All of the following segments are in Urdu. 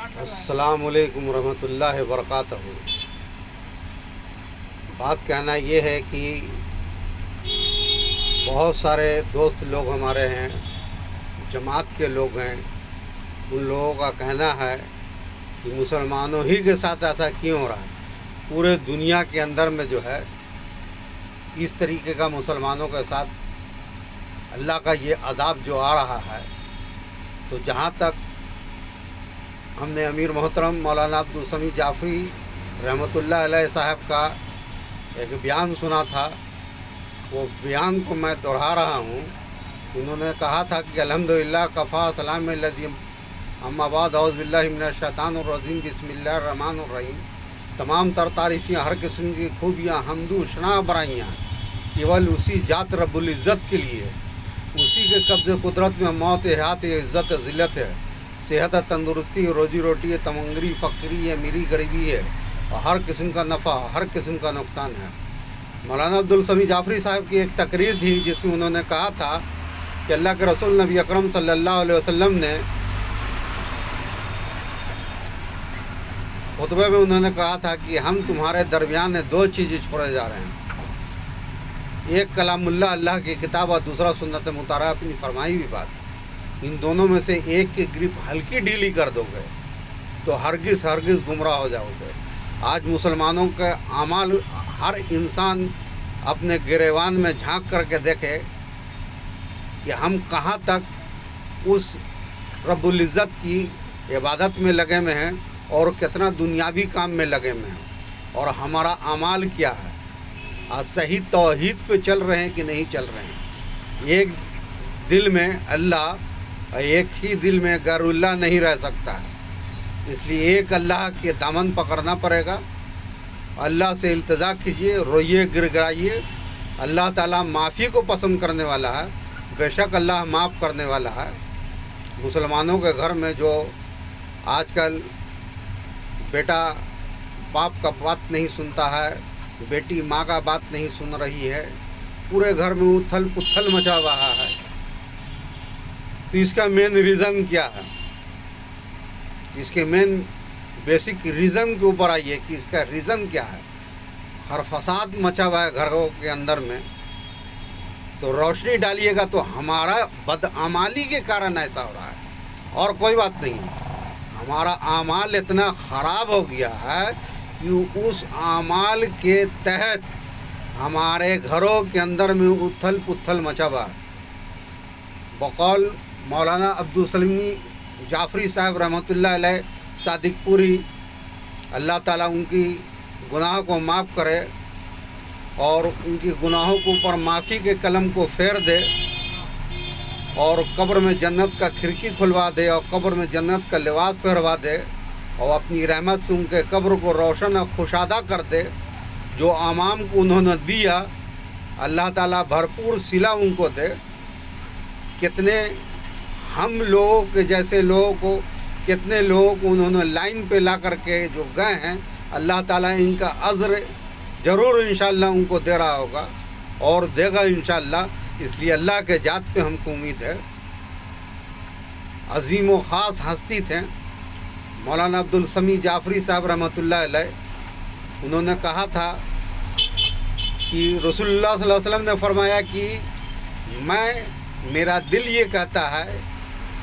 السلام علیکم ورحمۃ اللہ وبرکاتہ۔ بات کہنا یہ ہے کہ بہت سارے دوست لوگ ہمارے ہیں، جماعت کے لوگ ہیں، ان لوگوں کا کہنا ہے کہ مسلمانوں ہی کے ساتھ ایسا کیوں ہو رہا ہے۔ پورے دنیا کے اندر میں جو ہے اس طریقے کا مسلمانوں کے ساتھ اللہ کا یہ عذاب جو آ رہا ہے، تو جہاں تک ہم نے امیر محترم مولانا عبدالسمیع جعفری رحمۃ اللہ علیہ صاحب کا ایک بیان سنا تھا، وہ بیان کو میں دہرا رہا ہوں۔ انہوں نے کہا تھا کہ الحمدللہ کفا سلام الذی اما بعد اعوذ باللہ من الشیطان الرجیم بسم اللہ الرحمن الرحیم۔ تمام تر تعریفیں، ہر قسم کی خوبیاں، حمد و ثنا برائیاں کیول اسی ذات رب العزت کے لیے، اسی کے قبض قدرت میں موت، حیات، عزت، ذلت ہے، صحت، تندرستی، روزی روٹی ہے، تمنگری، فقری ہے، میری غریبی ہے، اور ہر قسم کا نفع، ہر قسم کا نقصان ہے۔ مولانا عبدالسمیع جعفری صاحب کی ایک تقریر تھی جس میں انہوں نے کہا تھا کہ اللہ کے رسول نبی اکرم صلی اللہ علیہ وسلم نے خطبے میں انہوں نے کہا تھا کہ ہم تمہارے درمیان دو چیزیں چھوڑے جا رہے ہیں، ایک کلام اللہ، اللہ کی کتاب، اور دوسرا سنت مطہرہ، اپنی فرمائی ہوئی بات۔ ان دونوں میں سے ایک کی گرپ ہلکی ڈھیلی کر دو گے تو ہرگز گمراہ ہو جاؤ گے۔ آج مسلمانوں کے اعمال، ہر انسان اپنے گریوان میں جھانک کر کے دیکھے کہ ہم کہاں تک اس رب العزت کی عبادت میں لگے ہوئے ہیں اور کتنا دنیاوی کام میں لگے ہوئے ہیں، اور ہمارا اعمال کیا ہے، آج صحیح توحید پہ چل رہے ہیں کہ نہیں چل رہے ہیں۔ ایک دل میں اللہ، ایک ہی دل میں غیر اللہ نہیں رہ سکتا ہے، اس لیے ایک اللہ کے دامن پکڑنا پڑے گا۔ اللہ سے التجا کیجیے، روئیے، گر گرائیے۔ اللہ تعالیٰ معافی کو پسند کرنے والا ہے، بے شک اللہ معاف کرنے والا ہے۔ مسلمانوں کے گھر میں جو آج کل بیٹا باپ کا بات نہیں سنتا ہے، بیٹی ماں کا بات نہیں سن رہی ہے، پورے گھر میں اتھل پتھل مچا رہا ہے، تو اس کا مین ریزن کیا ہے؟ اس کے مین بیسک ریزن کے اوپر آئیے کہ اس کا ریزن کیا ہے۔ ہر فساد مچا ہوا ہے گھروں کے اندر میں، تو روشنی ڈالیے گا تو ہمارا بدعمالی کے کارن ایسا ہو رہا ہے، اور کوئی بات نہیں ہے۔ ہمارا اعمال اتنا خراب ہو گیا ہے کہ اس اعمال کے تحت ہمارے گھروں کے اندر میں اتھل پتھل مچا ہوا ہے۔ بقول مولانا عبدالسمیع جعفری صاحب رحمۃ اللہ علیہ صادق پوری، اللہ تعالیٰ ان کی گناہ کو معاف کرے اور ان کی گناہوں کے اوپر معافی کے قلم کو پھیر دے، اور قبر میں جنت کا کھڑکی کھلوا دے، اور قبر میں جنت کا لباس پہروا دے، اور اپنی رحمت سے ان کے قبر کو روشن اور خوشادہ کر دے۔ جو اعمال کو انہوں نے دیا، اللہ تعالیٰ بھرپور صلہ ان کو دے۔ کتنے ہم لوگوں کے جیسے لوگوں کو، کتنے لوگوں کو انہوں نے لائن پہ لا کر کے جو گئے ہیں، اللہ تعالیٰ ان کا اجر ضرور انشاءاللہ ان کو دے رہا ہوگا اور دے گا انشاءاللہ۔ اس لیے اللہ کے ذات پہ ہم کو امید ہے۔ عظیم و خاص ہستی تھے مولانا عبدالسمیع جعفری صاحب رحمۃ اللہ علیہ۔ انہوں نے کہا تھا کہ رسول اللہ صلی اللہ علیہ وسلم نے فرمایا کہ میرا دل یہ کہتا ہے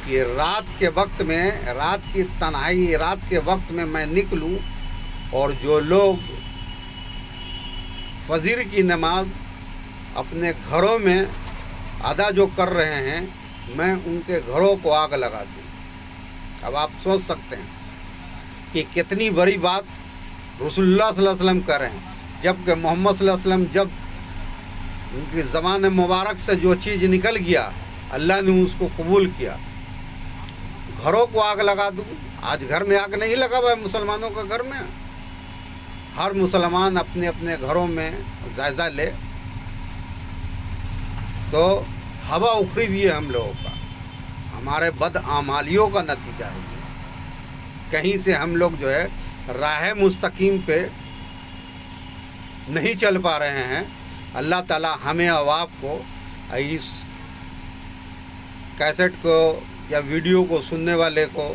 کہ رات کے وقت میں، رات کی تنہائی، رات کے وقت میں نکلوں، اور جو لوگ فجر کی نماز اپنے گھروں میں ادا جو کر رہے ہیں، میں ان کے گھروں کو آگ لگا دوں۔ اب آپ سوچ سکتے ہیں کہ کتنی بڑی بات رسول اللہ صلی اللہ علیہ وسلم کر رہے ہیں، جبکہ محمد صلی اللہ علیہ وسلم جب ان کی زبان مبارک سے جو چیز نکل گیا، اللہ نے اس کو قبول کیا۔ گھروں کو آگ لگا دوں، آج گھر میں آگ نہیں لگا ہوا ہے مسلمانوں کے گھر میں۔ ہر مسلمان اپنے اپنے گھروں میں جائزہ لے تو ہوا اکھڑی بھی ہے ہم لوگوں کا، ہمارے بدعمالیوں کا نتیجہ ہے یہ۔ کہیں سے ہم لوگ جو ہے راہ مستقیم پہ نہیں چل پا رہے ہیں۔ اللہ تعالیٰ ہمیں اور آپ کو اس کیسٹ کو یا ویڈیو کو سننے والے کو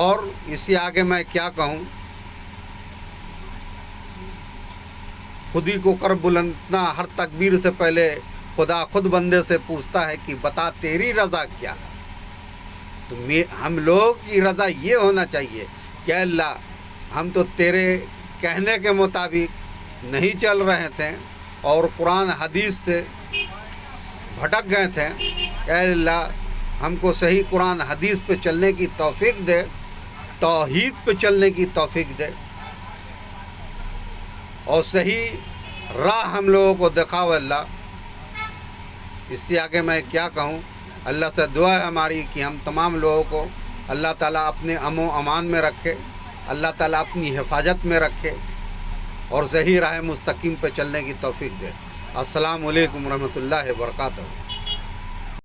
اور اسی آگے میں کیا کہوں، خود ہی کو کر بلندنا، ہر تکبیر سے پہلے خدا خود بندے سے پوچھتا ہے کہ بتا تیری رضا کیا ہے۔ تو ہم لوگ کی رضا یہ ہونا چاہیے کہ اللہ ہم تو تیرے کہنے کے مطابق نہیں چل رہے تھے اور قرآن حدیث سے بھٹک گئے تھے، اے اللہ ہم کو صحیح قرآن حدیث پہ چلنے کی توفیق دے، توحید پہ چلنے کی توفیق دے، اور صحیح راہ ہم لوگوں کو دکھاؤ اللہ۔ اس سے آگے میں کیا کہوں، اللہ سے دعا ہے ہماری کہ ہم تمام لوگوں کو اللہ تعالیٰ اپنے امن و امان میں رکھے، اللہ تعالیٰ اپنی حفاظت میں رکھے اور صحیح راہ مستقیم پہ چلنے کی توفیق دے۔ السلام علیکم ورحمۃ اللہ وبرکاتہ۔